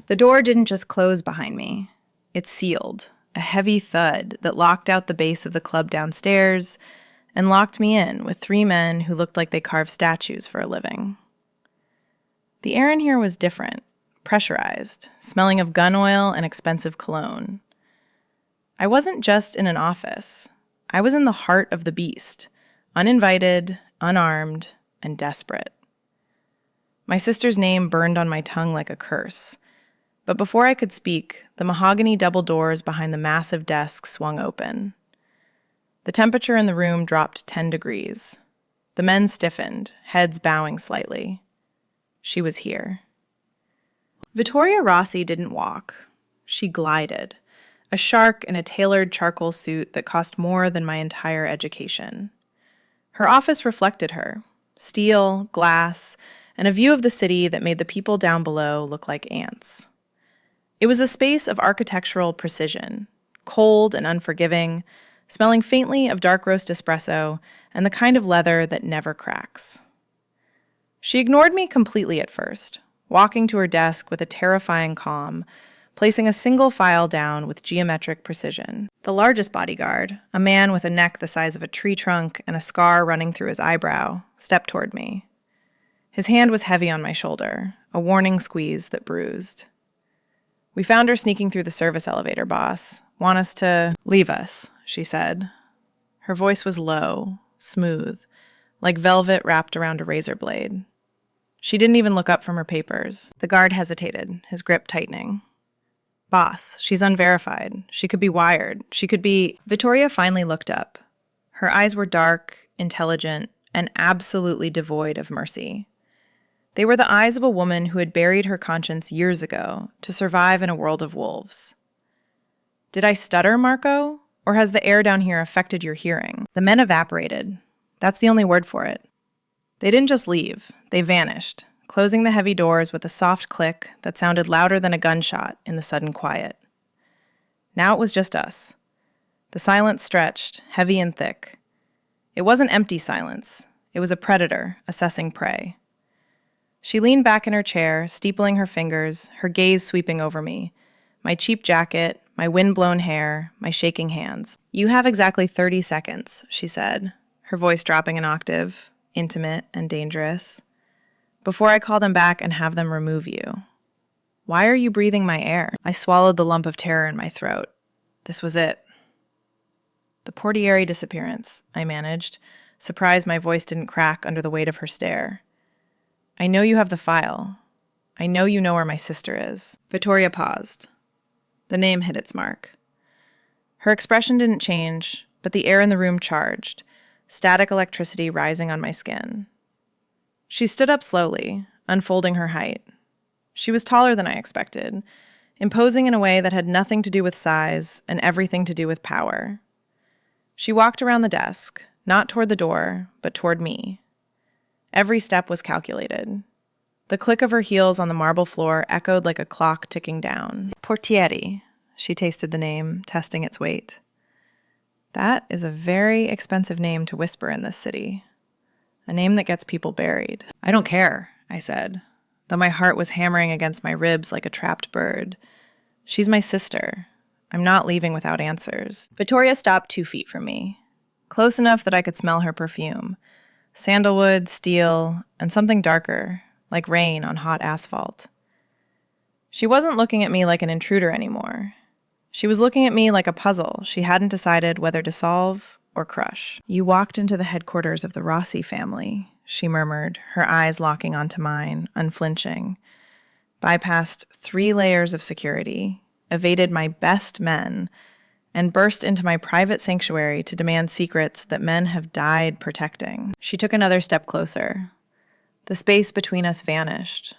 The door didn't just close behind me. It sealed, a heavy thud that locked out the base of the club downstairs and locked me in with 3 men who looked like they carved statues for a living. The air in here was different, pressurized, smelling of gun oil and expensive cologne. I wasn't just in an office. I was in the heart of the beast, uninvited, unarmed, and desperate. My sister's name burned on my tongue like a curse. But before I could speak, the mahogany double doors behind the massive desk swung open. The temperature in the room dropped 10 degrees. The men stiffened, heads bowing slightly. She was here. Vittoria Rossi didn't walk. She glided, a shark in a tailored charcoal suit that cost more than my entire education. Her office reflected her, steel, glass, and a view of the city that made the people down below look like ants. It was a space of architectural precision, cold and unforgiving, smelling faintly of dark roast espresso and the kind of leather that never cracks. She ignored me completely at first, walking to her desk with a terrifying calm, placing a single file down with geometric precision. The largest bodyguard, a man with a neck the size of a tree trunk and a scar running through his eyebrow, stepped toward me. His hand was heavy on my shoulder, a warning squeeze that bruised. "We found her sneaking through the service elevator, boss. Want us to leave us," she said. Her voice was low, smooth, like velvet wrapped around a razor blade. She didn't even look up from her papers. The guard hesitated, his grip tightening. "Boss, she's unverified. She could be wired. She could be—" Vittoria finally looked up. Her eyes were dark, intelligent, and absolutely devoid of mercy. They were the eyes of a woman who had buried her conscience years ago to survive in a world of wolves. "Did I stutter, Marco? Or has the air down here affected your hearing?" The men evaporated. That's the only word for it. They didn't just leave. They vanished, closing the heavy doors with a soft click that sounded louder than a gunshot in the sudden quiet. Now it was just us. The silence stretched, heavy and thick. It wasn't empty silence. It was a predator assessing prey. She leaned back in her chair, steepling her fingers, her gaze sweeping over me. My cheap jacket, my wind-blown hair, my shaking hands. "You have exactly 30 seconds, she said, her voice dropping an octave, intimate and dangerous. "Before I call them back and have them remove you. Why are you breathing my air?" I swallowed the lump of terror in my throat. This was it. "The Portieri disappearance," I managed, surprised my voice didn't crack under the weight of her stare. "I know you have the file. I know you know where my sister is." Vittoria paused. The name hit its mark. Her expression didn't change, but the air in the room charged, static electricity rising on my skin. She stood up slowly, unfolding her height. She was taller than I expected, imposing in a way that had nothing to do with size and everything to do with power. She walked around the desk, not toward the door, but toward me. Every step was calculated. The click of her heels on the marble floor echoed like a clock ticking down. "Portieri," she tasted the name, testing its weight. That is a very expensive name to whisper in this city. A name that gets people buried. "I don't care," I said, though my heart was hammering against my ribs like a trapped bird. "She's my sister. I'm not leaving without answers." Vittoria stopped 2 feet from me, close enough that I could smell her perfume. Sandalwood, steel, and something darker, like rain on hot asphalt. She wasn't looking at me like an intruder anymore. She was looking at me like a puzzle she hadn't decided whether to solve or crush. "You walked into the headquarters of the Rossi family," she murmured, her eyes locking onto mine, unflinching. "Bypassed 3 layers of security, evaded my best men, and burst into my private sanctuary to demand secrets that men have died protecting." She took another step closer. The space between us vanished.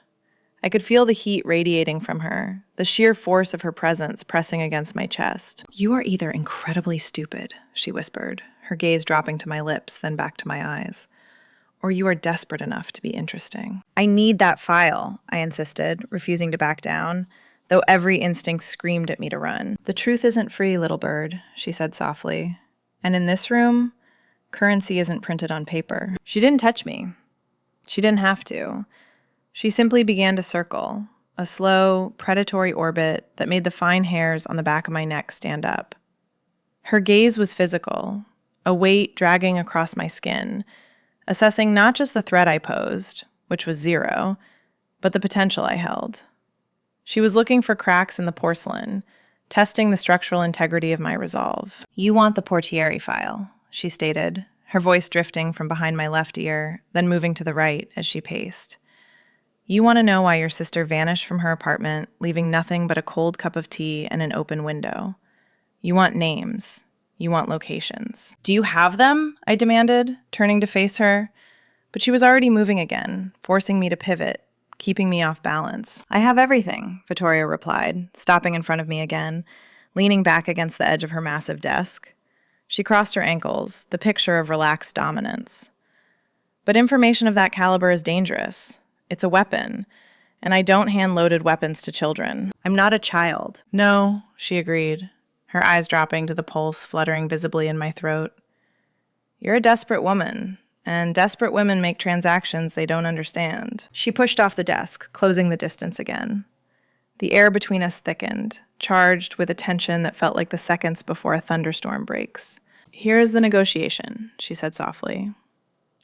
I could feel the heat radiating from her, the sheer force of her presence pressing against my chest. "You are either incredibly stupid," she whispered, her gaze dropping to my lips, then back to my eyes, "or you are desperate enough to be interesting." "I need that file," I insisted, refusing to back down, though every instinct screamed at me to run. "The truth isn't free, little bird," she said softly. "And in this room, currency isn't printed on paper." She didn't touch me. She didn't have to. She simply began to circle, a slow, predatory orbit that made the fine hairs on the back of my neck stand up. Her gaze was physical, a weight dragging across my skin, assessing not just the threat I posed, which was 0, but the potential I held. She was looking for cracks in the porcelain, testing the structural integrity of my resolve. "You want the Portieri file," she stated, her voice drifting from behind my left ear, then moving to the right as she paced. "You want to know why your sister vanished from her apartment, leaving nothing but a cold cup of tea and an open window. You want names. You want locations." "Do you have them?" I demanded, turning to face her. But she was already moving again, forcing me to pivot, keeping me off balance. "I have everything," Vittoria replied, stopping in front of me again, leaning back against the edge of her massive desk. She crossed her ankles, the picture of relaxed dominance. "But information of that caliber is dangerous. It's a weapon, and I don't hand loaded weapons to children. I'm not a child." "No," she agreed, her eyes dropping to the pulse fluttering visibly in my throat. "You're a desperate woman, and desperate women make transactions they don't understand." She pushed off the desk, closing the distance again. The air between us thickened, charged with a tension that felt like the seconds before a thunderstorm breaks. "Here is the negotiation," she said softly.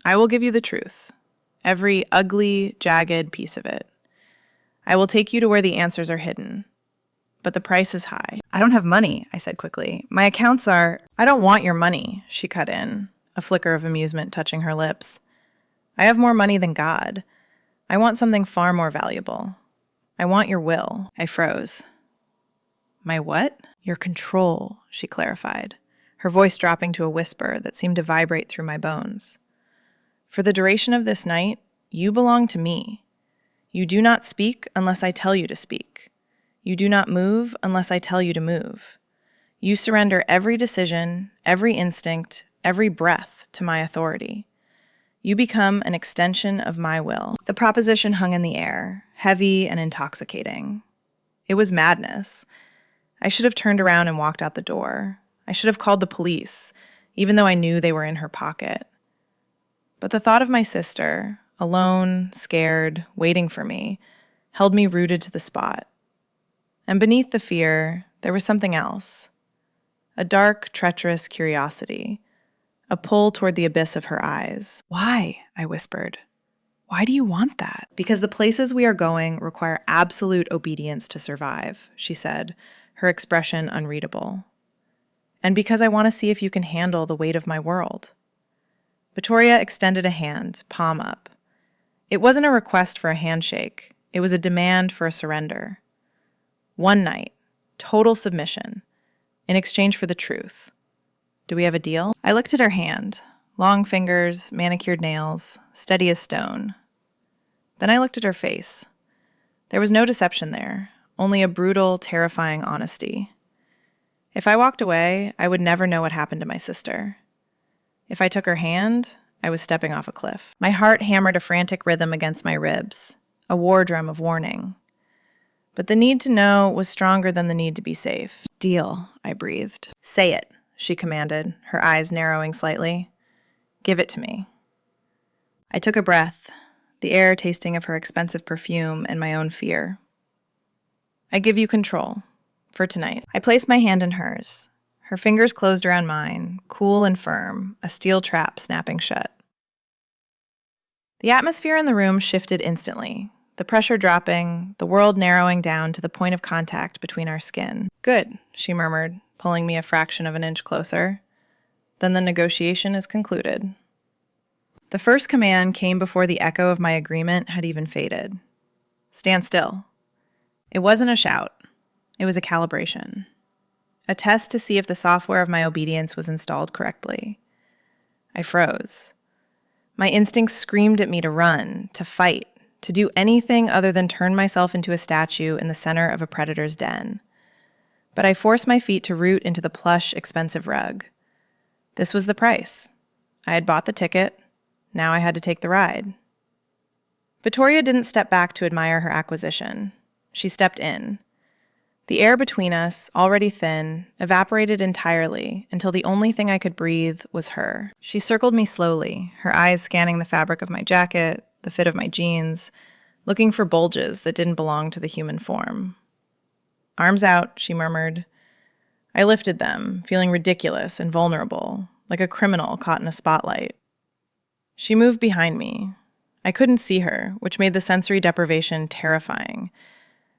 "I will give you the truth, every ugly, jagged piece of it. I will take you to where the answers are hidden. But the price is high." "I don't have money," I said quickly. "My accounts are—" "I don't want your money," she cut in, a flicker of amusement touching her lips. "I have more money than God. I want something far more valuable. I want your will." I froze. "My what?" "Your control," she clarified, her voice dropping to a whisper that seemed to vibrate through my bones. "For the duration of this night, you belong to me. You do not speak unless I tell you to speak. You do not move unless I tell you to move. You surrender every decision, every instinct, every breath to my authority. You become an extension of my will." The proposition hung in the air, heavy and intoxicating. It was madness. I should have turned around and walked out the door. I should have called the police, even though I knew they were in her pocket. But the thought of my sister, alone, scared, waiting for me, held me rooted to the spot. And beneath the fear, there was something else. A dark, treacherous curiosity. A pull toward the abyss of her eyes. "Why?" I whispered. "Why do you want that?" "Because the places we are going require absolute obedience to survive," she said, her expression unreadable. "And because I want to see if you can handle the weight of my world." Vittoria extended a hand, palm up. It wasn't a request for a handshake. It was a demand for a surrender. One night, total submission, in exchange for the truth. "Do we have a deal?" I looked at her hand, long fingers, manicured nails, steady as stone. Then I looked at her face. There was no deception there, only a brutal, terrifying honesty. If I walked away, I would never know what happened to my sister. If I took her hand, I was stepping off a cliff. My heart hammered a frantic rhythm against my ribs, a war drum of warning. But the need to know was stronger than the need to be safe. "Deal," I breathed. "Say it," she commanded, her eyes narrowing slightly. "Give it to me." I took a breath, the air tasting of her expensive perfume and my own fear. "I give you control. For tonight." I placed my hand in hers. Her fingers closed around mine, cool and firm, a steel trap snapping shut. The atmosphere in the room shifted instantly, the pressure dropping, the world narrowing down to the point of contact between our skin. "Good," she murmured, pulling me a fraction of an inch closer. "Then the negotiation is concluded." The first command came before the echo of my agreement had even faded. "Stand still." It wasn't a shout. It was a calibration. A test to see if the software of my obedience was installed correctly. I froze. My instincts screamed at me to run, to fight, to do anything other than turn myself into a statue in the center of a predator's den. But I forced my feet to root into the plush, expensive rug. This was the price. I had bought the ticket. Now I had to take the ride. Vittoria didn't step back to admire her acquisition. She stepped in. The air between us, already thin, evaporated entirely until the only thing I could breathe was her. She circled me slowly, her eyes scanning the fabric of my jacket, the fit of my jeans, looking for bulges that didn't belong to the human form. "Arms out," she murmured. I lifted them, feeling ridiculous and vulnerable, like a criminal caught in a spotlight. She moved behind me. I couldn't see her, which made the sensory deprivation terrifying.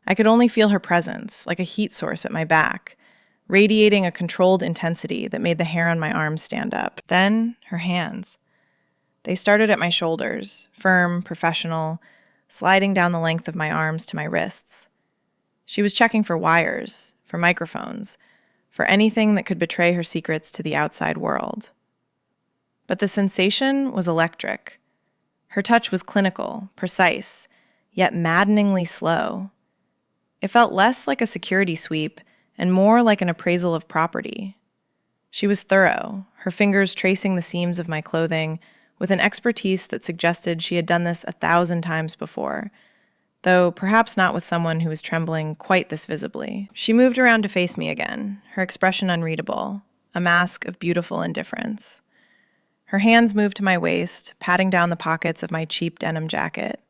I could only feel her presence, like a heat source at my back, radiating a controlled intensity that made the hair on my arms stand up. Then, her hands. They started at my shoulders, firm, professional, sliding down the length of my arms to my wrists. She was checking for wires, for microphones, for anything that could betray her secrets to the outside world. But the sensation was electric. Her touch was clinical, precise, yet maddeningly slow. It felt less like a security sweep and more like an appraisal of property. She was thorough, her fingers tracing the seams of my clothing with an expertise that suggested she had done this 1,000 times before, though perhaps not with someone who was trembling quite this visibly. She moved around to face me again, her expression unreadable, a mask of beautiful indifference. Her hands moved to my waist, patting down the pockets of my cheap denim jacket.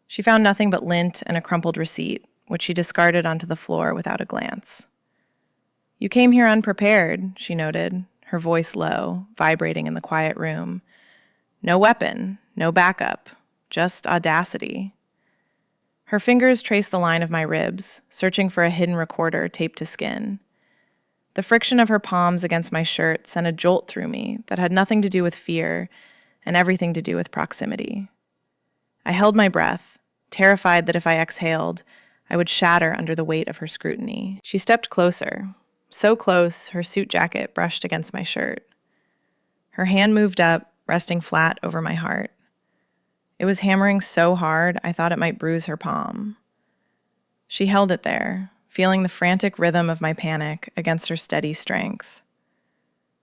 She found nothing but lint and a crumpled receipt, which she discarded onto the floor without a glance. "You came here unprepared," she noted, her voice low, vibrating in the quiet room. "No weapon, no backup, just audacity." Her fingers traced the line of my ribs, searching for a hidden recorder taped to skin. The friction of her palms against my shirt sent a jolt through me that had nothing to do with fear and everything to do with proximity. I held my breath, terrified that if I exhaled, I would shatter under the weight of her scrutiny. She stepped closer, so close her suit jacket brushed against my shirt. Her hand moved up, resting flat over my heart. It was hammering so hard I thought it might bruise her palm. She held it there, feeling the frantic rhythm of my panic against her steady strength.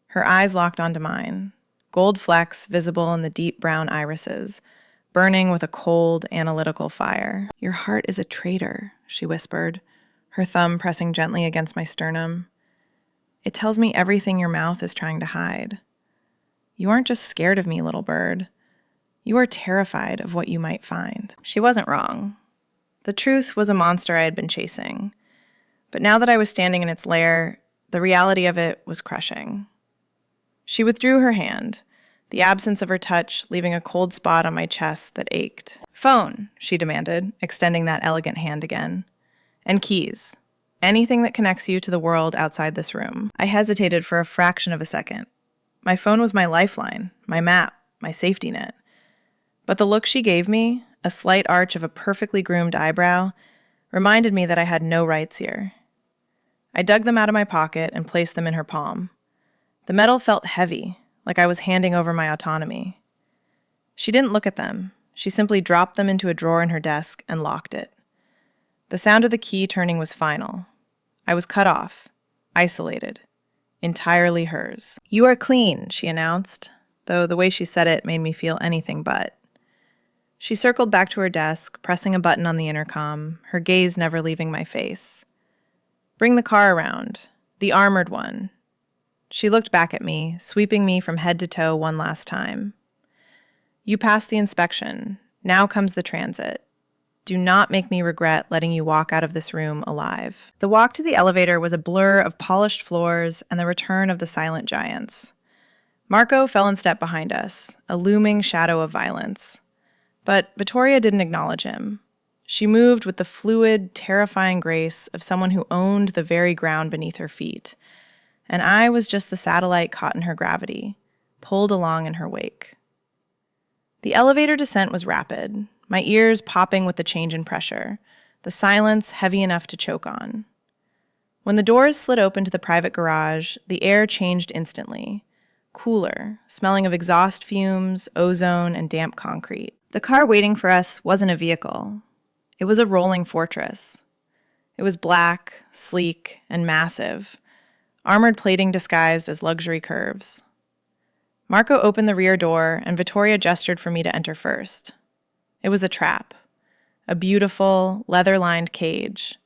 Her eyes locked onto mine, gold flecks visible in the deep brown irises, burning with a cold, analytical fire. "Your heart is a traitor," she whispered, her thumb pressing gently against my sternum. "It tells me everything your mouth is trying to hide. You aren't just scared of me, little bird. You are terrified of what you might find." She wasn't wrong. The truth was a monster I had been chasing. But now that I was standing in its lair, the reality of it was crushing. She withdrew her hand, the absence of her touch leaving a cold spot on my chest that ached. "Phone," she demanded, extending that elegant hand again. "And keys. Anything that connects you to the world outside this room." I hesitated for a fraction of a second. My phone was my lifeline, my map, my safety net. But the look she gave me, a slight arch of a perfectly groomed eyebrow, reminded me that I had no rights here. I dug them out of my pocket and placed them in her palm. The metal felt heavy, like I was handing over my autonomy. She didn't look at them. She simply dropped them into a drawer in her desk and locked it. The sound of the key turning was final. I was cut off, isolated, entirely hers. "You are clean," she announced, though the way she said it made me feel anything but. She circled back to her desk, pressing a button on the intercom, her gaze never leaving my face. "Bring the car around, the armored one." She looked back at me, sweeping me from head to toe one last time. "You passed the inspection. Now comes the transit. Do not make me regret letting you walk out of this room alive." The walk to the elevator was a blur of polished floors and the return of the silent giants. Marco fell in step behind us, a looming shadow of violence. But Vittoria didn't acknowledge him. She moved with the fluid, terrifying grace of someone who owned the very ground beneath her feet. And I was just the satellite caught in her gravity, pulled along in her wake. The elevator descent was rapid, my ears popping with the change in pressure, the silence heavy enough to choke on. When the doors slid open to the private garage, the air changed instantly, cooler, smelling of exhaust fumes, ozone, and damp concrete. The car waiting for us wasn't a vehicle. It was a rolling fortress. It was black, sleek, and massive, armored plating disguised as luxury curves. Marco opened the rear door, and Vittoria gestured for me to enter first. It was a trap, a beautiful, leather-lined cage.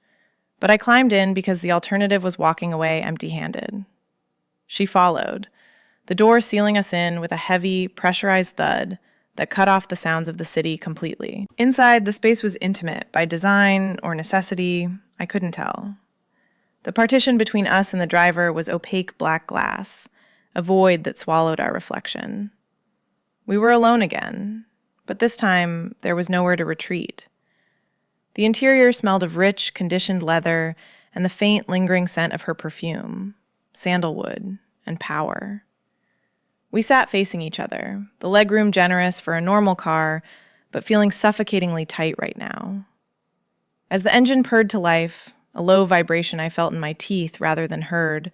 But I climbed in because the alternative was walking away empty-handed. She followed, the door sealing us in with a heavy, pressurized thud, that cut off the sounds of the city completely. Inside, the space was intimate by design or necessity. I couldn't tell. The partition between us and the driver was opaque black glass, a void that swallowed our reflection. We were alone again, but this time there was nowhere to retreat. The interior smelled of rich, conditioned leather and the faint, lingering scent of her perfume, sandalwood, and power. We sat facing each other, the legroom generous for a normal car, but feeling suffocatingly tight right now. As the engine purred to life, a low vibration I felt in my teeth rather than heard,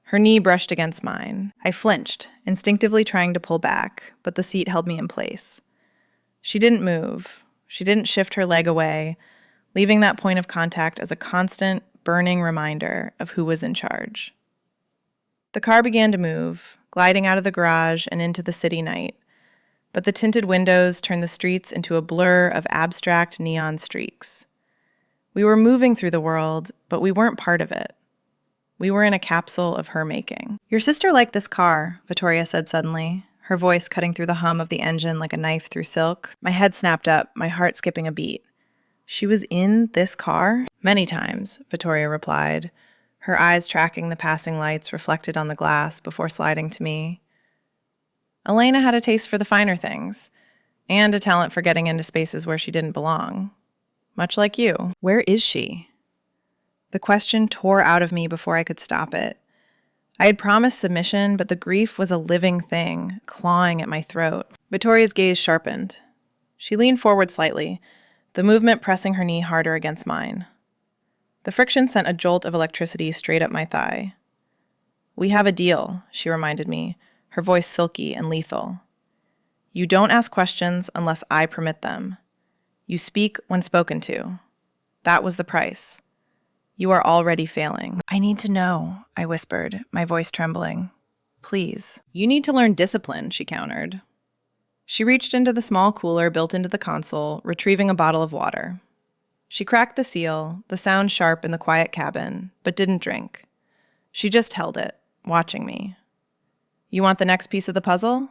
her knee brushed against mine. I flinched, instinctively trying to pull back, but the seat held me in place. She didn't move. She didn't shift her leg away, leaving that point of contact as a constant, burning reminder of who was in charge. The car began to move, gliding out of the garage and into the city night, but the tinted windows turned the streets into a blur of abstract neon streaks. We were moving through the world, but we weren't part of it. We were in a capsule of her making. "Your sister liked this car," Vittoria said suddenly, her voice cutting through the hum of the engine like a knife through silk. My head snapped up, my heart skipping a beat. "She was in this car?" "Many times," Vittoria replied, her eyes tracking the passing lights reflected on the glass before sliding to me. Elena had a taste for the finer things, and a talent for getting into spaces where she didn't belong. Much like you. Where is she? The question tore out of me before I could stop it. I had promised submission, but the grief was a living thing, clawing at my throat. Vittoria's gaze sharpened. She leaned forward slightly, the movement pressing her knee harder against mine. The friction sent a jolt of electricity straight up my thigh. "We have a deal," she reminded me, her voice silky and lethal. "You don't ask questions unless I permit them. You speak when spoken to. That was the price. You are already failing." "I need to know," I whispered, my voice trembling. "Please." "You need to learn discipline," she countered. She reached into the small cooler built into the console, retrieving a bottle of water. She cracked the seal, the sound sharp in the quiet cabin, but didn't drink. She just held it, watching me. "You want the next piece of the puzzle?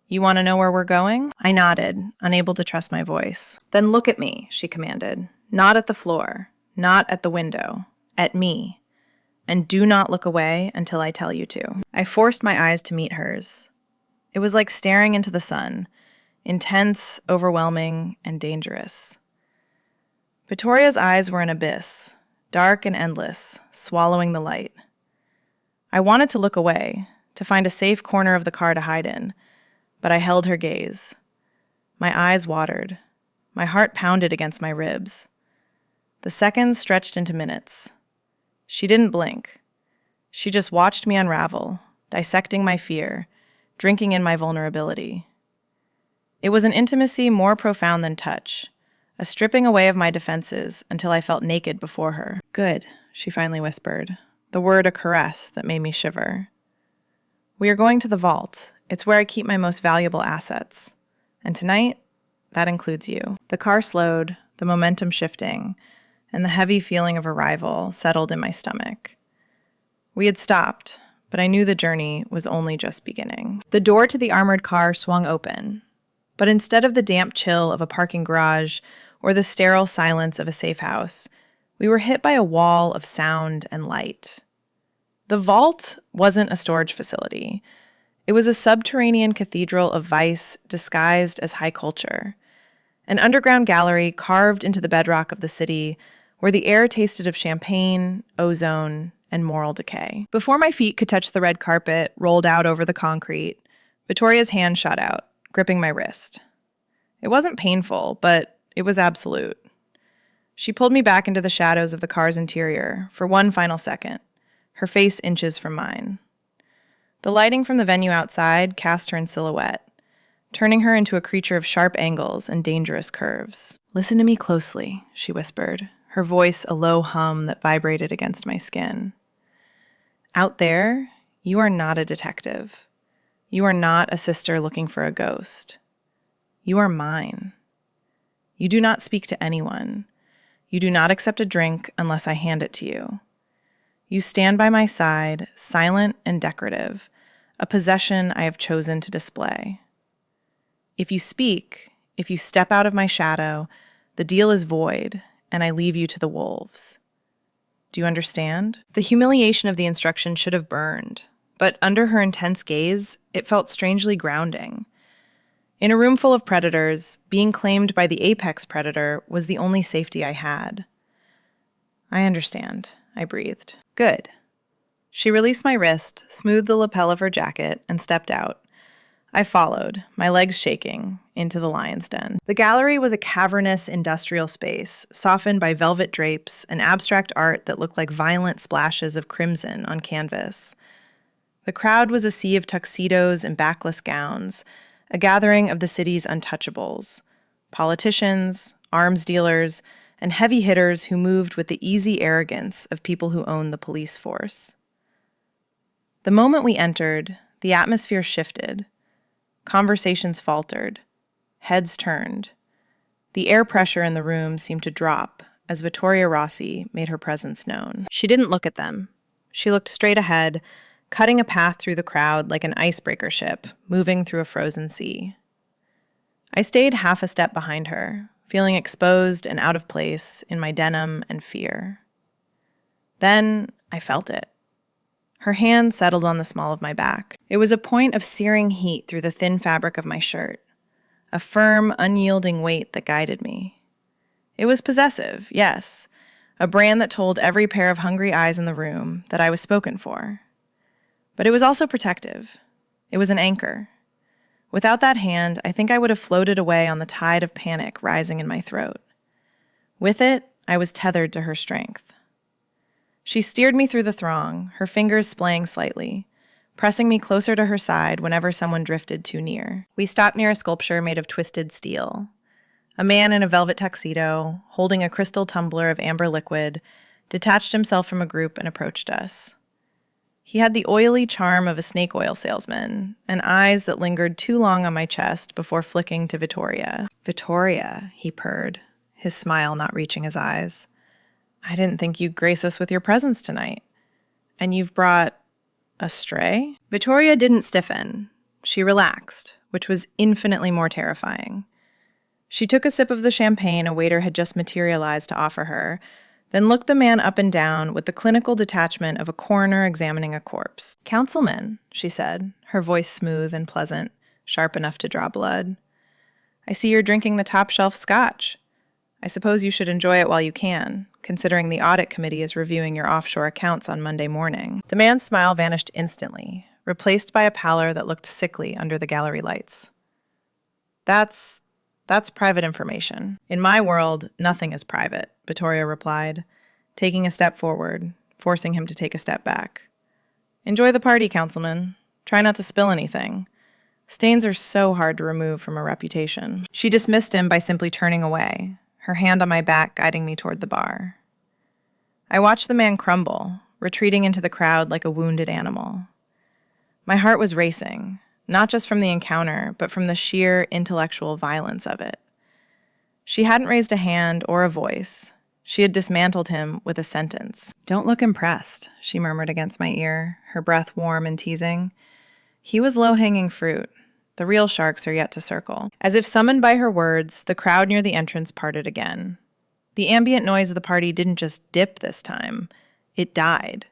You want to know where we're going?" I nodded, unable to trust my voice. "Then look at me," she commanded. "Not at the floor, not at the window, at me. And do not look away until I tell you to." I forced my eyes to meet hers. It was like staring into the sun, intense, overwhelming, and dangerous. Vittoria's eyes were an abyss, dark and endless, swallowing the light. I wanted to look away, to find a safe corner of the car to hide in, but I held her gaze. My eyes watered. My heart pounded against my ribs. The seconds stretched into minutes. She didn't blink. She just watched me unravel, dissecting my fear, drinking in my vulnerability. It was an intimacy more profound than touch, a stripping away of my defenses until I felt naked before her. "Good," she finally whispered, the word a caress that made me shiver. "We are going to the vault. It's where I keep my most valuable assets. And tonight, that includes you." The car slowed, the momentum shifting, and the heavy feeling of arrival settled in my stomach. We had stopped, but I knew the journey was only just beginning. The door to the armored car swung open, but instead of the damp chill of a parking garage or the sterile silence of a safe house, we were hit by a wall of sound and light. The vault wasn't a storage facility. It was a subterranean cathedral of vice disguised as high culture, an underground gallery carved into the bedrock of the city where the air tasted of champagne, ozone, and moral decay. Before my feet could touch the red carpet rolled out over the concrete, Vittoria's hand shot out, gripping my wrist. It wasn't painful, but it was absolute. She pulled me back into the shadows of the car's interior for one final second, her face inches from mine. The lighting from the venue outside cast her in silhouette, turning her into a creature of sharp angles and dangerous curves. "Listen to me closely," she whispered, her voice a low hum that vibrated against my skin. "Out there, you are not a detective. You are not a sister looking for a ghost. You are mine. You do not speak to anyone. You do not accept a drink unless I hand it to you. You stand by my side, silent and decorative, a possession I have chosen to display. If you speak, if you step out of my shadow, the deal is void, and I leave you to the wolves. Do you understand? The humiliation of the instruction should have burned, but under her intense gaze, it felt strangely grounding. In a room full of predators, being claimed by the apex predator was the only safety I had. I understand, I breathed. Good. She released my wrist, smoothed the lapel of her jacket, and stepped out. I followed, my legs shaking, into the lion's den. The gallery was a cavernous industrial space, softened by velvet drapes and abstract art that looked like violent splashes of crimson on canvas. The crowd was a sea of tuxedos and backless gowns, a gathering of the city's untouchables, politicians, arms dealers, and heavy hitters who moved with the easy arrogance of people who own the police force. The moment we entered, the atmosphere shifted. Conversations faltered. Heads turned. The air pressure in the room seemed to drop as Vittoria Rossi made her presence known. She didn't look at them. She looked straight ahead, cutting a path through the crowd like an icebreaker ship moving through a frozen sea. I stayed half a step behind her, feeling exposed and out of place in my denim and fear. Then I felt it. Her hand settled on the small of my back. It was a point of searing heat through the thin fabric of my shirt, a firm, unyielding weight that guided me. It was possessive, yes, a brand that told every pair of hungry eyes in the room that I was spoken for. But it was also protective. It was an anchor. Without that hand, I think I would have floated away on the tide of panic rising in my throat. With it, I was tethered to her strength. She steered me through the throng, her fingers splaying slightly, pressing me closer to her side whenever someone drifted too near. We stopped near a sculpture made of twisted steel. A man in a velvet tuxedo, holding a crystal tumbler of amber liquid, detached himself from a group and approached us. He had the oily charm of a snake oil salesman, and eyes that lingered too long on my chest before flicking to Vittoria. "Vittoria," he purred, his smile not reaching his eyes. "I didn't think you'd grace us with your presence tonight. And you've brought a stray?" Vittoria didn't stiffen. She relaxed, which was infinitely more terrifying. She took a sip of the champagne a waiter had just materialized to offer her, then looked the man up and down with the clinical detachment of a coroner examining a corpse. "Councilman," she said, her voice smooth and pleasant, sharp enough to draw blood. "I see you're drinking the top-shelf scotch. I suppose you should enjoy it while you can, considering the audit committee is reviewing your offshore accounts on Monday morning." The man's smile vanished instantly, replaced by a pallor that looked sickly under the gallery lights. That's private information. In my world, nothing is private," Vittoria replied, taking a step forward, forcing him to take a step back. "Enjoy the party, Councilman. Try not to spill anything. Stains are so hard to remove from a reputation." She dismissed him by simply turning away, her hand on my back guiding me toward the bar. I watched the man crumble, retreating into the crowd like a wounded animal. My heart was racing, not just from the encounter, but from the sheer intellectual violence of it. She hadn't raised a hand or a voice. She had dismantled him with a sentence. "Don't look impressed," she murmured against my ear, her breath warm and teasing. He was low-hanging fruit. The real sharks are yet to circle. As if summoned by her words, the crowd near the entrance parted again. The ambient noise of the party didn't just dip this time. It died.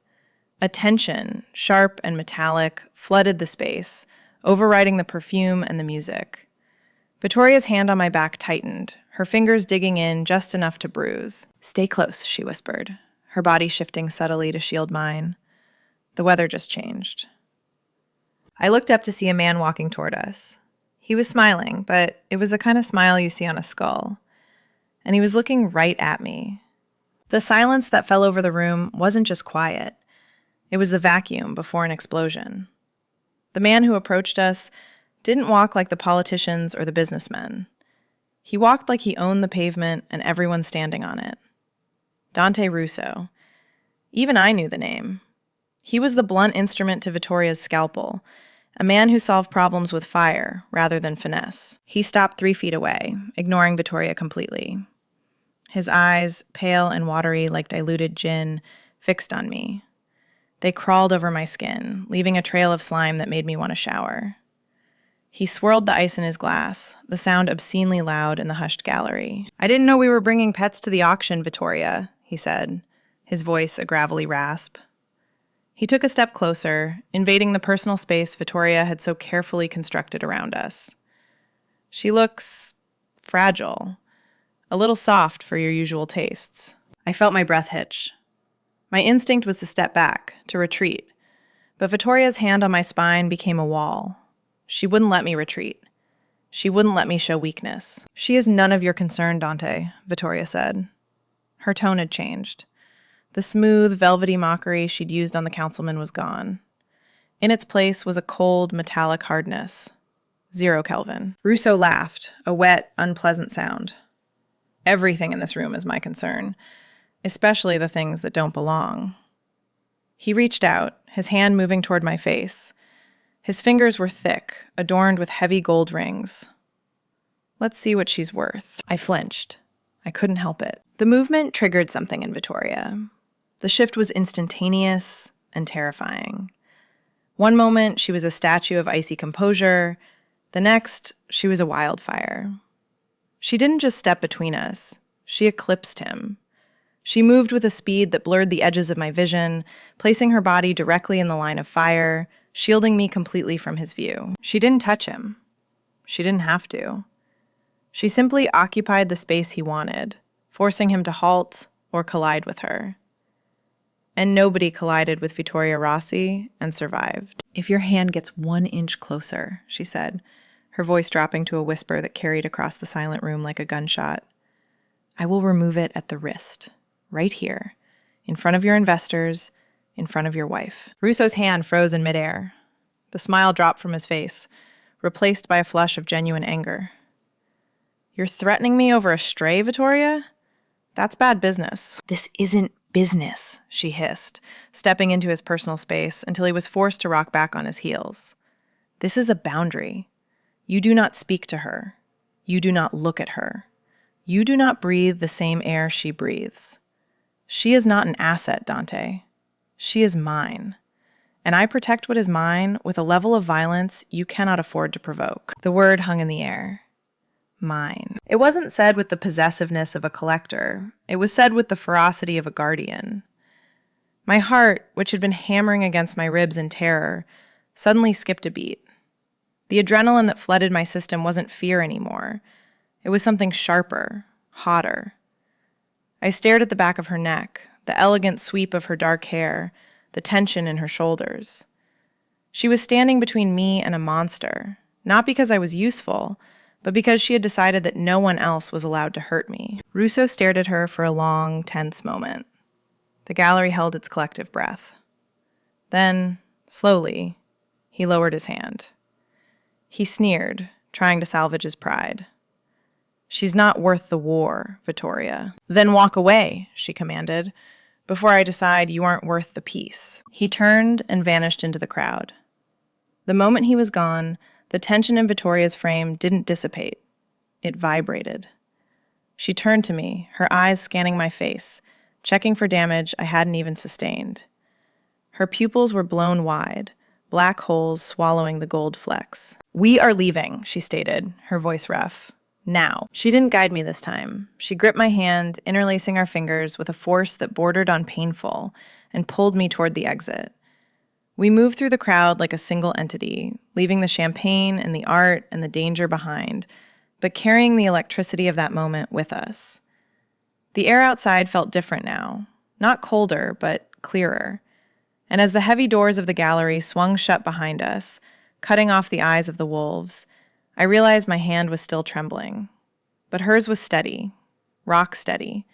A tension, sharp and metallic, flooded the space, overriding the perfume and the music. Vittoria's hand on my back tightened, her fingers digging in just enough to bruise. "Stay close," she whispered, her body shifting subtly to shield mine. The weather just changed. I looked up to see a man walking toward us. He was smiling, but it was the kind of smile you see on a skull. And he was looking right at me. The silence that fell over the room wasn't just quiet. It was the vacuum before an explosion. The man who approached us didn't walk like the politicians or the businessmen. He walked like he owned the pavement and everyone standing on it. Dante Russo. Even I knew the name. He was the blunt instrument to Vittoria's scalpel, a man who solved problems with fire rather than finesse. He stopped 3 feet away, ignoring Vittoria completely. His eyes, pale and watery like diluted gin, fixed on me. They crawled over my skin, leaving a trail of slime that made me want to shower. He swirled the ice in his glass, the sound obscenely loud in the hushed gallery. "I didn't know we were bringing pets to the auction, Vittoria," he said, his voice a gravelly rasp. He took a step closer, invading the personal space Vittoria had so carefully constructed around us. "She looks fragile, a little soft for your usual tastes." I felt my breath hitch. My instinct was to step back, to retreat, but Vittoria's hand on my spine became a wall. She wouldn't let me retreat. She wouldn't let me show weakness. "She is none of your concern, Dante," Vittoria said. Her tone had changed. The smooth, velvety mockery she'd used on the councilman was gone. In its place was a cold, metallic hardness. 0 Kelvin. Russo laughed, a wet, unpleasant sound. "Everything in this room is my concern, especially the things that don't belong." He reached out, his hand moving toward my face. His fingers were thick, adorned with heavy gold rings. "Let's see what she's worth." I flinched. I couldn't help it. The movement triggered something in Vittoria. The shift was instantaneous and terrifying. One moment, she was a statue of icy composure. The next, she was a wildfire. She didn't just step between us. She eclipsed him. She moved with a speed that blurred the edges of my vision, placing her body directly in the line of fire, shielding me completely from his view. She didn't touch him. She didn't have to. She simply occupied the space he wanted, forcing him to halt or collide with her. And nobody collided with Vittoria Rossi and survived. "If your hand gets 1 inch closer," she said, her voice dropping to a whisper that carried across the silent room like a gunshot, "I will remove it at the wrist, right here, in front of your investors, in front of your wife." Russo's hand froze in midair. The smile dropped from his face, replaced by a flush of genuine anger. "You're threatening me over a stray, Vittoria? That's bad business." "This isn't business," she hissed, stepping into his personal space until he was forced to rock back on his heels. "This is a boundary. You do not speak to her. You do not look at her. You do not breathe the same air she breathes. She is not an asset, Dante. She is mine. And I protect what is mine with a level of violence you cannot afford to provoke." The word hung in the air. Mine. It wasn't said with the possessiveness of a collector. It was said with the ferocity of a guardian. My heart, which had been hammering against my ribs in terror, suddenly skipped a beat. The adrenaline that flooded my system wasn't fear anymore. It was something sharper, hotter. I stared at the back of her neck, the elegant sweep of her dark hair, the tension in her shoulders. She was standing between me and a monster, not because I was useful, but because she had decided that no one else was allowed to hurt me. Russo stared at her for a long, tense moment. The gallery held its collective breath. Then, slowly, he lowered his hand. He sneered, trying to salvage his pride. "She's not worth the war, Vittoria." "Then walk away," she commanded, "before I decide you aren't worth the peace." He turned and vanished into the crowd. The moment he was gone, the tension in Vittoria's frame didn't dissipate. It vibrated. She turned to me, her eyes scanning my face, checking for damage I hadn't even sustained. Her pupils were blown wide, black holes swallowing the gold flecks. "We are leaving," she stated, her voice rough. "Now." She didn't guide me this time. She gripped my hand, interlacing our fingers with a force that bordered on painful, and pulled me toward the exit. We moved through the crowd like a single entity, leaving the champagne and the art and the danger behind, but carrying the electricity of that moment with us. The air outside felt different now, not colder, but clearer. And as the heavy doors of the gallery swung shut behind us, cutting off the eyes of the wolves, I realized my hand was still trembling. But hers was steady, rock steady,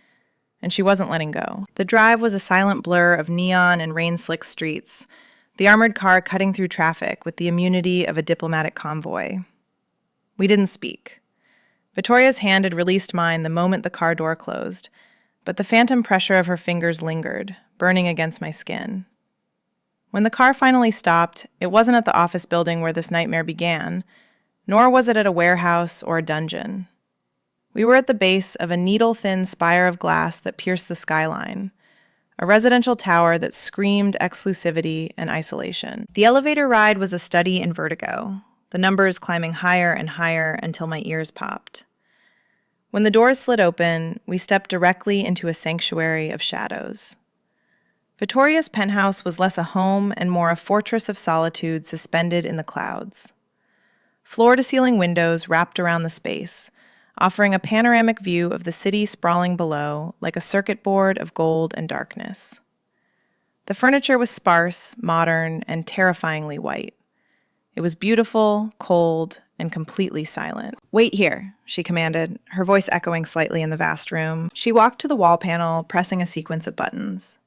and she wasn't letting go. The drive was a silent blur of neon and rain-slick streets, the armored car cutting through traffic with the immunity of a diplomatic convoy. We didn't speak. Vittoria's hand had released mine the moment the car door closed, but the phantom pressure of her fingers lingered, burning against my skin. When the car finally stopped, it wasn't at the office building where this nightmare began, nor was it at a warehouse or a dungeon. We were at the base of a needle-thin spire of glass that pierced the skyline, a residential tower that screamed exclusivity and isolation. The elevator ride was a study in vertigo. the numbers climbing higher and higher until my ears popped. When the doors slid open, we stepped directly into a sanctuary of shadows. Vittoria's penthouse was less a home and more a fortress of solitude suspended in the clouds. Floor-to-ceiling windows wrapped around the space, offering a panoramic view of the city sprawling below like a circuit board of gold and darkness. The furniture was sparse, modern, and terrifyingly white. It was beautiful, cold, and completely silent. "Wait here," she commanded, her voice echoing slightly in the vast room. She walked to the wall panel, pressing a sequence of buttons.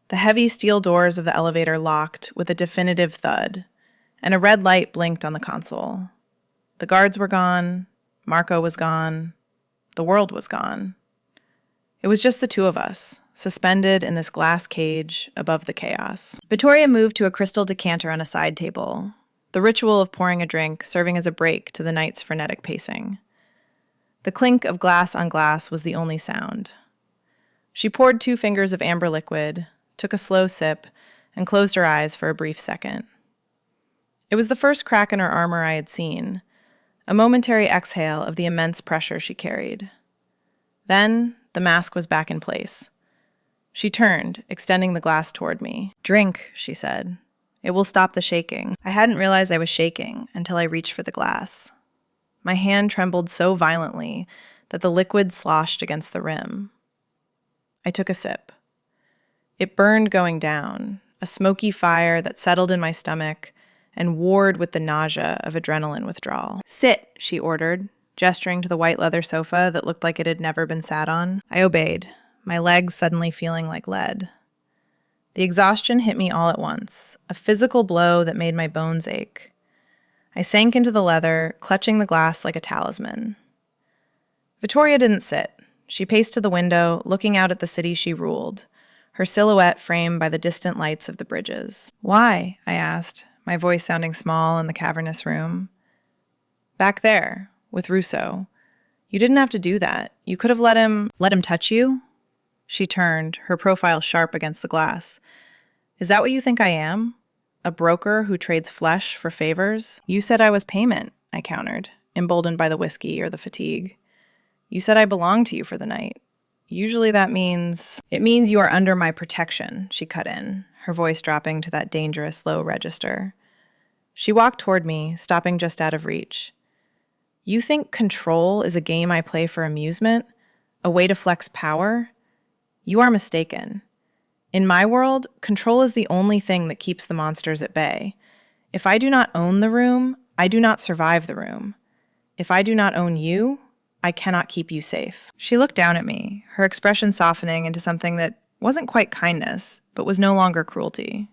The heavy steel doors of the elevator locked with a definitive thud, and a red light blinked on the console. The guards were gone, Marco was gone, the world was gone. It was just the two of us, suspended in this glass cage above the chaos. Vittoria moved to a crystal decanter on a side table, the ritual of pouring a drink serving as a break to the night's frenetic pacing. The clink of glass on glass was the only sound. She poured 2 fingers of amber liquid, took a slow sip, and closed her eyes for a brief second. It was the first crack in her armor I had seen, a momentary exhale of the immense pressure she carried. Then, the mask was back in place. She turned, extending the glass toward me. "Drink," she said. "It will stop the shaking." I hadn't realized I was shaking until I reached for the glass. My hand trembled so violently that the liquid sloshed against the rim. I took a sip. It burned going down, a smoky fire that settled in my stomach and warred with the nausea of adrenaline withdrawal. "Sit," she ordered, gesturing to the white leather sofa that looked like it had never been sat on. I obeyed, my legs suddenly feeling like lead. The exhaustion hit me all at once, a physical blow that made my bones ache. I sank into the leather, clutching the glass like a talisman. Vittoria didn't sit. She paced to the window, looking out at the city she ruled, her silhouette framed by the distant lights of the bridges. "Why?" I asked, my voice sounding small in the cavernous room. "Back there, with Russo. You didn't have to do that. You could have let him touch you?" She turned, her profile sharp against the glass. "Is that what you think I am? A broker who trades flesh for favors?" "You said I was payment," I countered, emboldened by the whiskey or the fatigue. "You said I belonged to you for the night. Usually that means..." "It means you are under my protection," she cut in, her voice dropping to that dangerous low register. She walked toward me, stopping just out of reach. "You think control is a game I play for amusement? A way to flex power? You are mistaken. In my world, control is the only thing that keeps the monsters at bay. If I do not own the room, I do not survive the room. If I do not own you, I cannot keep you safe." She looked down at me, her expression softening into something that wasn't quite kindness, but was no longer cruelty.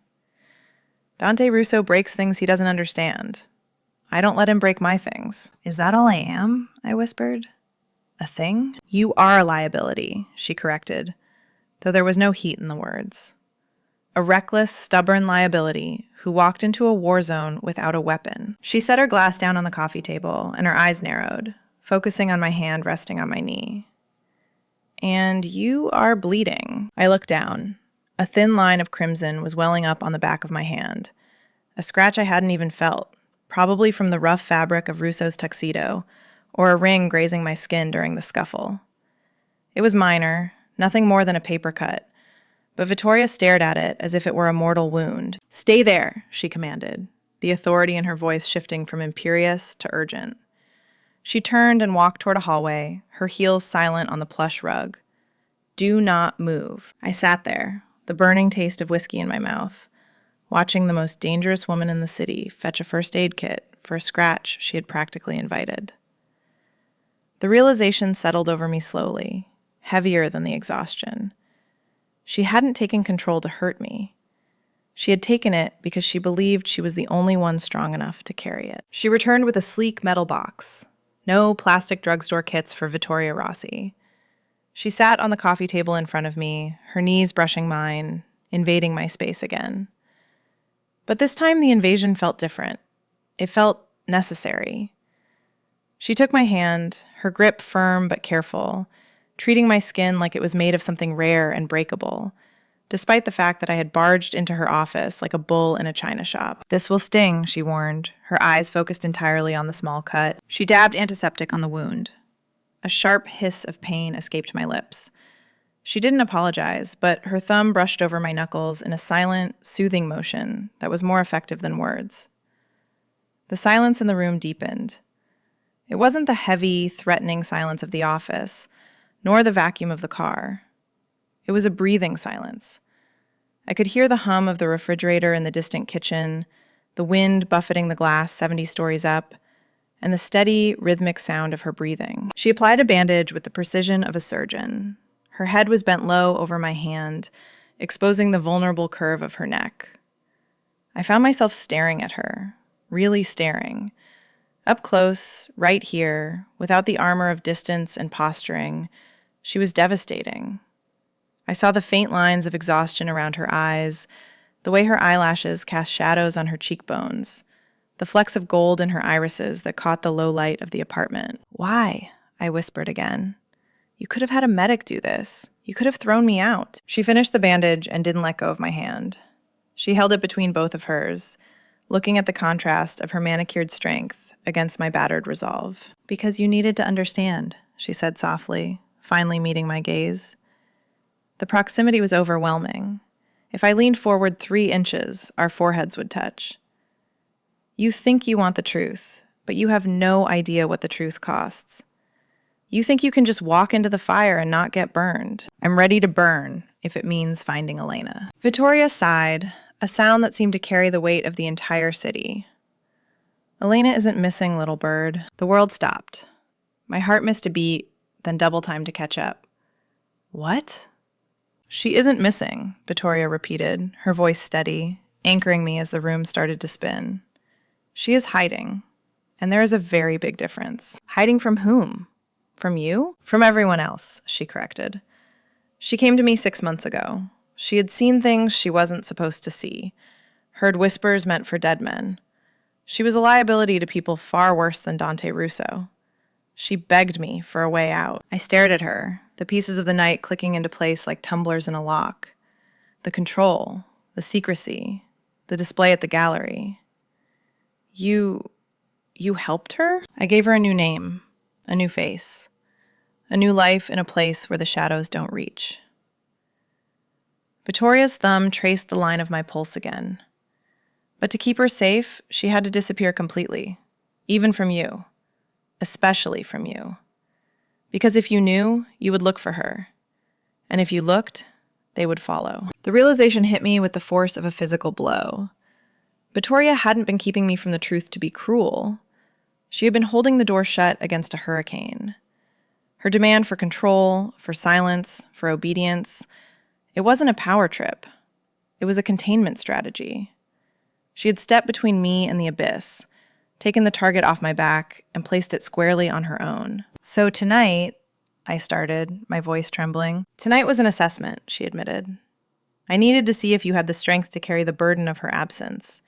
"Dante Russo breaks things he doesn't understand. I don't let him break my things." "Is that all I am?" I whispered. "A thing?" "You are a liability," she corrected, though there was no heat in the words. A reckless, stubborn liability who walked into a war zone without a weapon. She set her glass down on the coffee table, and her eyes narrowed, focusing on my hand resting on my knee. "And you are bleeding." I looked down. A thin line of crimson was welling up on the back of my hand, a scratch I hadn't even felt, probably from the rough fabric of Russo's tuxedo, or a ring grazing my skin during the scuffle. It was minor, nothing more than a paper cut, but Vittoria stared at it as if it were a mortal wound. "Stay there," she commanded, the authority in her voice shifting from imperious to urgent. She turned and walked toward a hallway, her heels silent on the plush rug. "Do not move." I sat there, the burning taste of whiskey in my mouth, watching the most dangerous woman in the city fetch a first aid kit for a scratch she had practically invited. The realization settled over me slowly, heavier than the exhaustion. She hadn't taken control to hurt me. She had taken it because she believed she was the only one strong enough to carry it. She returned with a sleek metal box. No plastic drugstore kits for Vittoria Rossi. She sat on the coffee table in front of me, her knees brushing mine, invading my space again. But this time the invasion felt different. It felt necessary. She took my hand, her grip firm but careful, treating my skin like it was made of something rare and breakable, despite the fact that I had barged into her office like a bull in a china shop. "This will sting," she warned, her eyes focused entirely on the small cut. She dabbed antiseptic on the wound. A sharp hiss of pain escaped my lips. She didn't apologize, but her thumb brushed over my knuckles in a silent, soothing motion that was more effective than words. The silence in the room deepened. It wasn't the heavy, threatening silence of the office, nor the vacuum of the car. It was a breathing silence. I could hear the hum of the refrigerator in the distant kitchen, the wind buffeting the glass 70 stories up, and the steady, rhythmic sound of her breathing. She applied a bandage with the precision of a surgeon. Her head was bent low over my hand, exposing the vulnerable curve of her neck. I found myself staring at her, really staring. Up close, right here, without the armor of distance and posturing, she was devastating. I saw the faint lines of exhaustion around her eyes, the way her eyelashes cast shadows on her cheekbones, the flecks of gold in her irises that caught the low light of the apartment. "Why?" I whispered again. "You could have had a medic do this. You could have thrown me out." She finished the bandage and didn't let go of my hand. She held it between both of hers, looking at the contrast of her manicured strength against my battered resolve. "Because you needed to understand," she said softly, finally meeting my gaze. The proximity was overwhelming. If I leaned forward 3 inches, our foreheads would touch. "You think you want the truth, but you have no idea what the truth costs. You think you can just walk into the fire and not get burned. I'm ready to burn, if it means finding Elena." Vittoria sighed, a sound that seemed to carry the weight of the entire city. "Elena isn't missing, little bird." The world stopped. My heart missed a beat, then double time to catch up. "What?" "She isn't missing," Vittoria repeated, her voice steady, anchoring me as the room started to spin. "She is hiding, and there is a very big difference." "Hiding from whom? From you?" "From everyone else," she corrected. "She came to me 6 months ago. She had seen things she wasn't supposed to see, heard whispers meant for dead men. She was a liability to people far worse than Dante Russo. She begged me for a way out." I stared at her, the pieces of the night clicking into place like tumblers in a lock. The control, the secrecy, the display at the gallery. You helped her?" I gave her a new name, a new face, a new life in a place where the shadows don't reach. Vittoria's thumb traced the line of my pulse again. But to keep her safe, she had to disappear completely, even from you. Especially from you. Because if you knew, you would look for her. And if you looked, they would follow. The realization hit me with the force of a physical blow. Vittoria hadn't been keeping me from the truth to be cruel. She had been holding the door shut against a hurricane. Her demand for control, for silence, for obedience, it wasn't a power trip. It was a containment strategy. She had stepped between me and the abyss, taken the target off my back, and placed it squarely on her own. "So tonight," I started, my voice trembling. "Tonight was an assessment," she admitted. "I needed to see if you had the strength to carry the burden of her absence,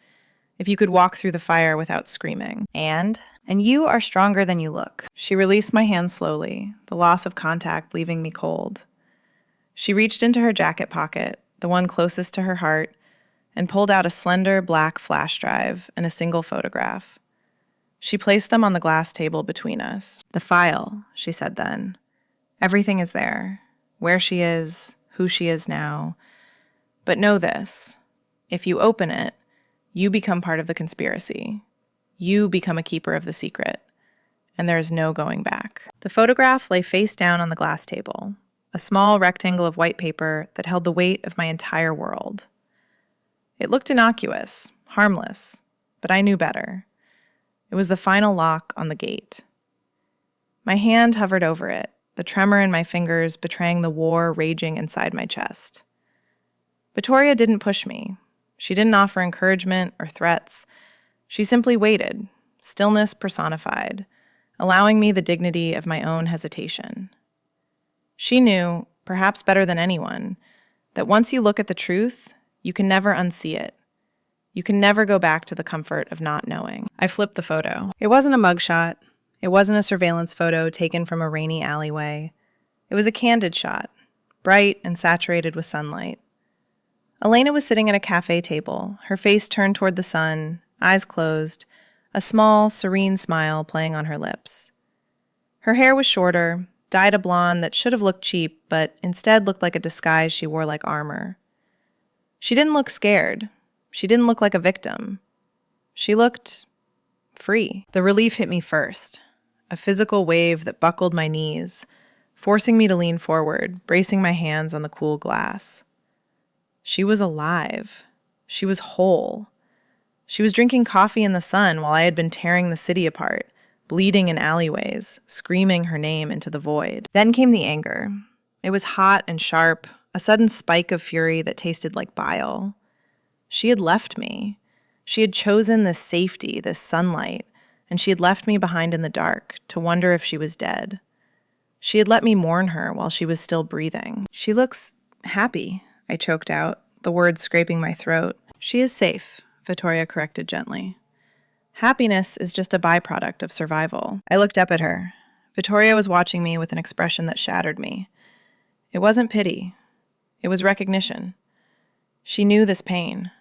if you could walk through the fire without screaming. And you are stronger than you look." She released my hand slowly, the loss of contact leaving me cold. She reached into her jacket pocket, the one closest to her heart, and pulled out a slender black flash drive and a single photograph. She placed them on the glass table between us. "The file," she said then. "Everything is there. Where she is, who she is now. But know this. If you open it, you become part of the conspiracy. You become a keeper of the secret. And there is no going back." The photograph lay face down on the glass table, a small rectangle of white paper that held the weight of my entire world. It looked innocuous, harmless, but I knew better. It was the final lock on the gate. My hand hovered over it, the tremor in my fingers betraying the war raging inside my chest. Vittoria didn't push me. She didn't offer encouragement or threats. She simply waited, stillness personified, allowing me the dignity of my own hesitation. She knew, perhaps better than anyone, that once you look at the truth, you can never unsee it. You can never go back to the comfort of not knowing. I flipped the photo. It wasn't a mugshot. It wasn't a surveillance photo taken from a rainy alleyway. It was a candid shot, bright and saturated with sunlight. Elena was sitting at a cafe table, her face turned toward the sun, eyes closed, a small, serene smile playing on her lips. Her hair was shorter, dyed a blonde that should have looked cheap, but instead looked like a disguise she wore like armor. She didn't look scared. She didn't look like a victim. She looked free. The relief hit me first, a physical wave that buckled my knees, forcing me to lean forward, bracing my hands on the cool glass. She was alive. She was whole. She was drinking coffee in the sun while I had been tearing the city apart, bleeding in alleyways, screaming her name into the void. Then came the anger. It was hot and sharp, a sudden spike of fury that tasted like bile. She had left me. She had chosen this safety, this sunlight, and she had left me behind in the dark to wonder if she was dead. She had let me mourn her while she was still breathing. She looks happy, I choked out, the words scraping my throat. She is safe, Vittoria corrected gently. Happiness is just a byproduct of survival. I looked up at her. Vittoria was watching me with an expression that shattered me. It wasn't pity. It was recognition. She knew this pain.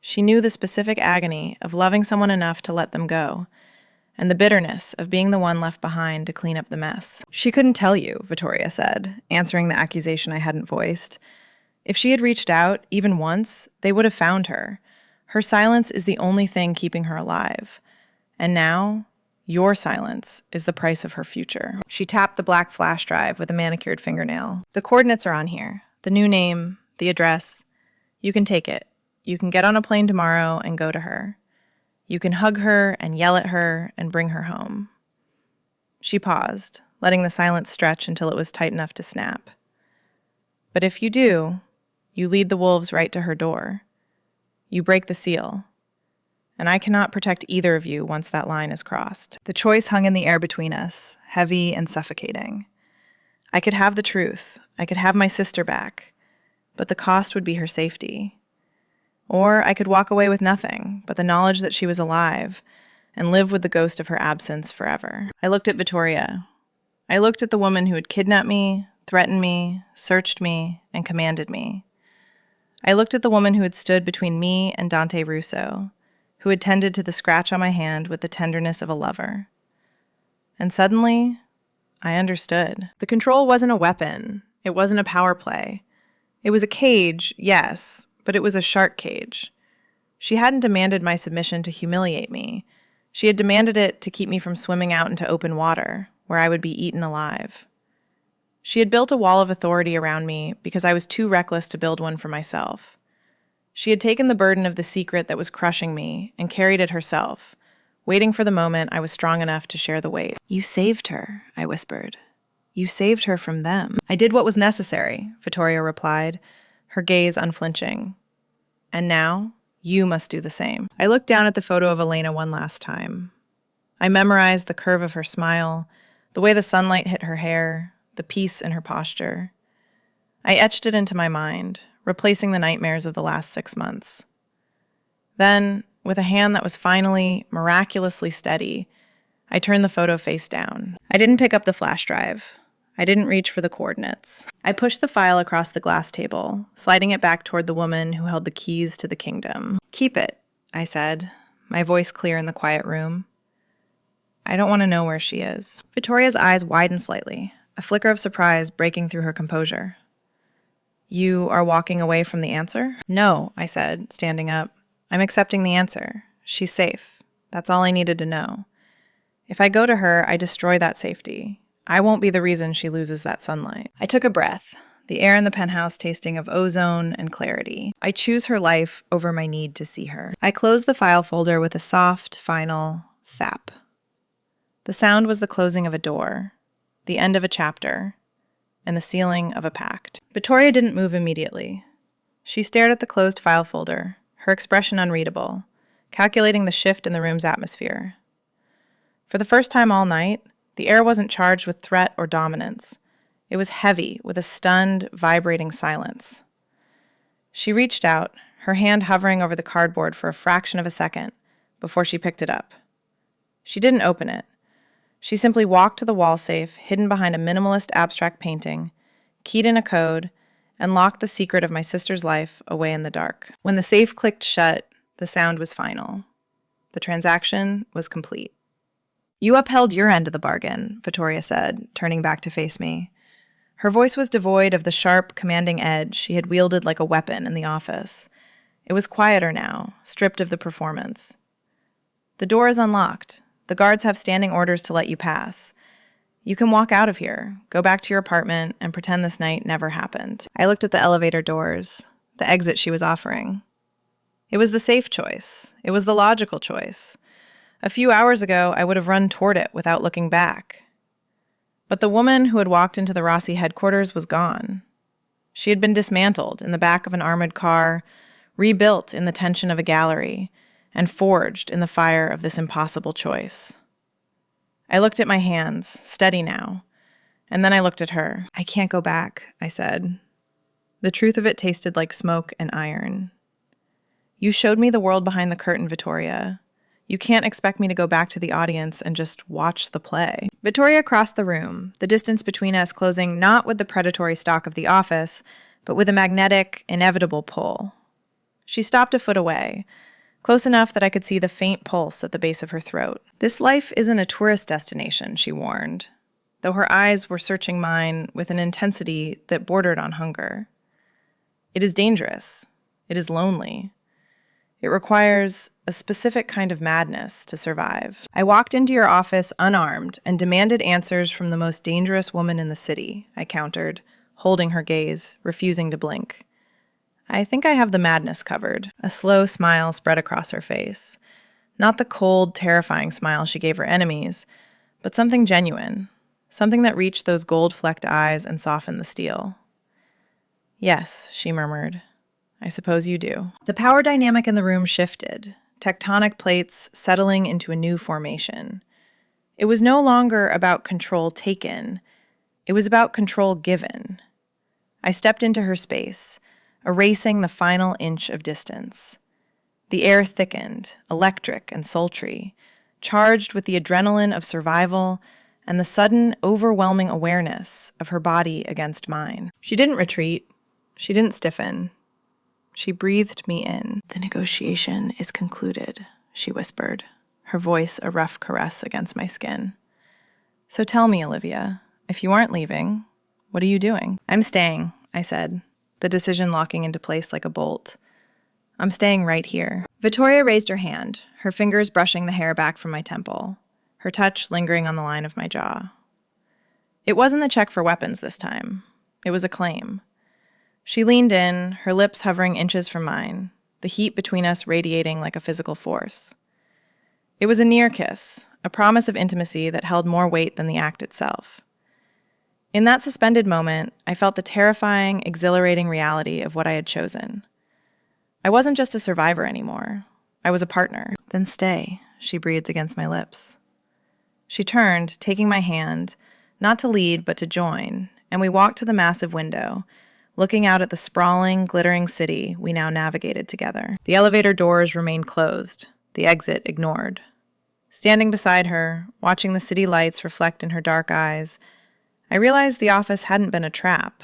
She knew the specific agony of loving someone enough to let them go, and the bitterness of being the one left behind to clean up the mess. She couldn't tell you, Vittoria said, answering the accusation I hadn't voiced. If she had reached out, even once, they would have found her. Her silence is the only thing keeping her alive. And now, your silence is the price of her future. She tapped the black flash drive with a manicured fingernail. The coordinates are on here. The new name, the address. You can take it. You can get on a plane tomorrow and go to her. You can hug her and yell at her and bring her home. She paused, letting the silence stretch until it was tight enough to snap. But if you do, you lead the wolves right to her door. You break the seal. And I cannot protect either of you once that line is crossed. The choice hung in the air between us, heavy and suffocating. I could have the truth. I could have my sister back. But the cost would be her safety. Or I could walk away with nothing but the knowledge that she was alive and live with the ghost of her absence forever. I looked at Vittoria. I looked at the woman who had kidnapped me, threatened me, searched me, and commanded me. I looked at the woman who had stood between me and Dante Russo, who had tended to the scratch on my hand with the tenderness of a lover. And suddenly, I understood. The control wasn't a weapon. It wasn't a power play. It was a cage, yes, but it was a shark cage. She hadn't demanded my submission to humiliate me. She had demanded it to keep me from swimming out into open water, where I would be eaten alive. She had built a wall of authority around me because I was too reckless to build one for myself. She had taken the burden of the secret that was crushing me and carried it herself, waiting for the moment I was strong enough to share the weight. You saved her, I whispered. You saved her from them. I did what was necessary, Vittoria replied, her gaze unflinching. And now, you must do the same. I looked down at the photo of Elena one last time. I memorized the curve of her smile, the way the sunlight hit her hair, the peace in her posture. I etched it into my mind, replacing the nightmares of the last 6 months. Then, with a hand that was finally, miraculously steady, I turned the photo face down. I didn't pick up the flash drive. I didn't reach for the coordinates. I pushed the file across the glass table, sliding it back toward the woman who held the keys to the kingdom. Keep it, I said, my voice clear in the quiet room. I don't want to know where she is. Vittoria's eyes widened slightly, a flicker of surprise breaking through her composure. You are walking away from the answer? No, I said, standing up. I'm accepting the answer. She's safe. That's all I needed to know. If I go to her, I destroy that safety. I won't be the reason she loses that sunlight. I took a breath, the air in the penthouse tasting of ozone and clarity. I choose her life over my need to see her. I closed the file folder with a soft, final thap. The sound was the closing of a door, the end of a chapter, and the sealing of a pact. Vittoria didn't move immediately. She stared at the closed file folder, her expression unreadable, calculating the shift in the room's atmosphere. For the first time all night, the air wasn't charged with threat or dominance. It was heavy with a stunned, vibrating silence. She reached out, her hand hovering over the cardboard for a fraction of a second before she picked it up. She didn't open it. She simply walked to the wall safe, hidden behind a minimalist abstract painting, keyed in a code, and locked the secret of my sister's life away in the dark. When the safe clicked shut, the sound was final. The transaction was complete. "You upheld your end of the bargain," Vittoria said, turning back to face me. Her voice was devoid of the sharp, commanding edge she had wielded like a weapon in the office. It was quieter now, stripped of the performance. "The door is unlocked. The guards have standing orders to let you pass. You can walk out of here, go back to your apartment, and pretend this night never happened." I looked at the elevator doors, the exit she was offering. It was the safe choice. It was the logical choice. A few hours ago, I would have run toward it without looking back. But the woman who had walked into the Rossi headquarters was gone. She had been dismantled in the back of an armored car, rebuilt in the tension of a gallery, and forged in the fire of this impossible choice. I looked at my hands, steady now, and then I looked at her. "I can't go back," I said. The truth of it tasted like smoke and iron. "You showed me the world behind the curtain, Vittoria. You can't expect me to go back to the audience and just watch the play." Vittoria crossed the room, the distance between us closing not with the predatory stalk of the office, but with a magnetic, inevitable pull. She stopped a foot away, close enough that I could see the faint pulse at the base of her throat. "This life isn't a tourist destination," she warned, though her eyes were searching mine with an intensity that bordered on hunger. "It is dangerous. It is lonely. It requires a specific kind of madness to survive. I walked into your office unarmed and demanded answers from the most dangerous woman in the city," I countered, holding her gaze, refusing to blink. "I think I have the madness covered." A slow smile spread across her face. Not the cold, terrifying smile she gave her enemies, but something genuine, something that reached those gold-flecked eyes and softened the steel. "Yes," she murmured. "I suppose you do." The power dynamic in the room shifted, tectonic plates settling into a new formation. It was no longer about control taken. It was about control given. I stepped into her space, erasing the final inch of distance. The air thickened, electric and sultry, charged with the adrenaline of survival and the sudden, overwhelming awareness of her body against mine. She didn't retreat. She didn't stiffen. She breathed me in. "The negotiation is concluded," she whispered, her voice a rough caress against my skin. "So tell me, Olivia, if you aren't leaving, what are you doing?" "I'm staying," I said, the decision locking into place like a bolt. "I'm staying right here." Vittoria raised her hand, her fingers brushing the hair back from my temple, her touch lingering on the line of my jaw. It wasn't a check for weapons this time. It was a claim. She leaned in, her lips hovering inches from mine, the heat between us radiating like a physical force. It was a near kiss, a promise of intimacy that held more weight than the act itself. In that suspended moment, I felt the terrifying, exhilarating reality of what I had chosen. I wasn't just a survivor anymore. I was a partner. "Then stay," she breathed against my lips. She turned, taking my hand, not to lead but to join, and we walked to the massive window, looking out at the sprawling, glittering city we now navigated together. The elevator doors remained closed, the exit ignored. Standing beside her, watching the city lights reflect in her dark eyes, I realized the office hadn't been a trap.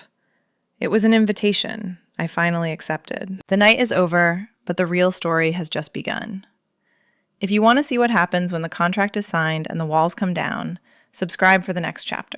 It was an invitation I finally accepted. The night is over, but the real story has just begun. If you want to see what happens when the contract is signed and the walls come down, subscribe for the next chapter.